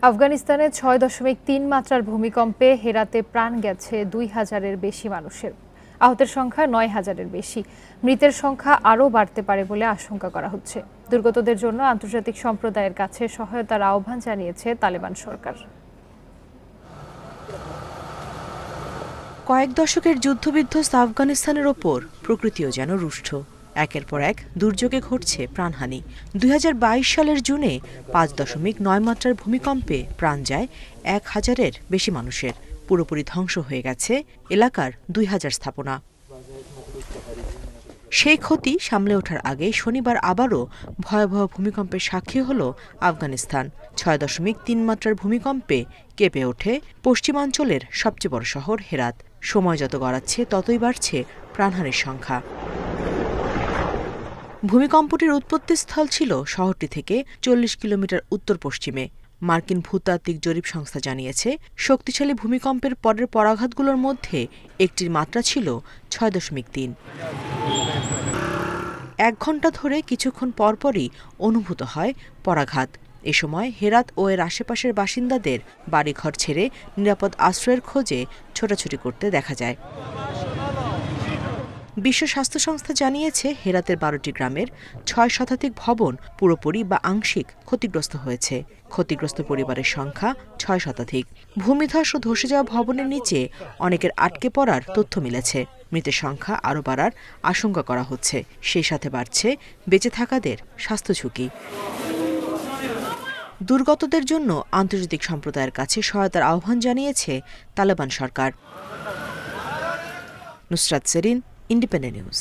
আফগানিস্তানে ৬.৩ মাত্রার ভূমিকম্পে হেরাতে প্রাণ গেছে ২,০০০-এর বেশি মানুষের। আহতের সংখ্যা ৯,০০০-এর বেশি। মৃতের সংখ্যা আরও বাড়তে পারে বলে আশঙ্কা করা হচ্ছে। দুর্গতদের জন্য আন্তর্জাতিক সম্প্রদায়ের কাছে সহায়তার আহ্বান জানিয়েছে তালেবান সরকার। কয়েক দশকের যুদ্ধবিধ্বস্ত আফগানিস্তানের ওপর প্রকৃতিও যেন রুষ্ট। একের পর এক দুর্যোগে ঘটছে প্রাণহানি। ২০২২ সালের জুনে ৫.৯ মাত্রার ভূমিকম্পে প্রাণ যায় ১,০০০-এর বেশি মানুষের। পুরোপুরি ধ্বংস হয়ে গেছে এলাকার ২,০০০ স্থাপনা। সেই ক্ষতি সামলে ওঠার আগে শনিবার আবারও ভয়াবহ ভূমিকম্পের সাক্ষী হল আফগানিস্তান। ৬.৩ মাত্রার ভূমিকম্পে কেঁপে ওঠে পশ্চিমাঞ্চলের সবচেয়ে বড় শহর হেরাত। সময় যত গড়াচ্ছে ততই বাড়ছে প্রাণহানির সংখ্যা। ভূমিকম্পটির উৎপত্তিস্থল ছিল শহরটি থেকে ৪০ কিলোমিটার উত্তর পশ্চিমে। মার্কিন ভূতাত্ত্বিক জরিপ সংস্থা জানিয়েছে, শক্তিশালী ভূমিকম্পের পরের পরাঘাতগুলোর মধ্যে একটির মাত্রা ছিল ৬.৩। ১ ঘণ্টা ধরে কিছুক্ষণ পরপরই অনুভূত হয় পরাঘাত। এ সময় হেরাত ও এর আশেপাশের বাসিন্দাদের বাড়িঘর ছেড়ে নিরাপদ আশ্রয়ের খোঁজে ছোটাছুটি করতে দেখা যায়। বিশ্ব স্বাস্থ্য সংস্থা জানিয়েছে, হেরাতের ১২টি গ্রামের ৬ শতাধিক ভবন পুরোপুরি বা আংশিক ক্ষতিগ্রস্ত হয়েছে। ক্ষতিগ্রস্ত পরিবারের সংখ্যা ৬ শতাধিক। ভূমিধস ও ধসে যাওয়া ভবনের নিচে অনেকের আটকে পড়ার তথ্য মিলেছে। মৃতের সংখ্যা আরও বাড়ার আশঙ্কা করা হচ্ছে। সেই সাথে বাড়ছে বেঁচে থাকাদের স্বাস্থ্য ঝুঁকি। দুর্গতদের জন্য আন্তর্জাতিক সম্প্রদায়ের কাছে সহায়তার আহ্বান জানিয়েছে তালেবান সরকার। Nusrat Serin, independent news.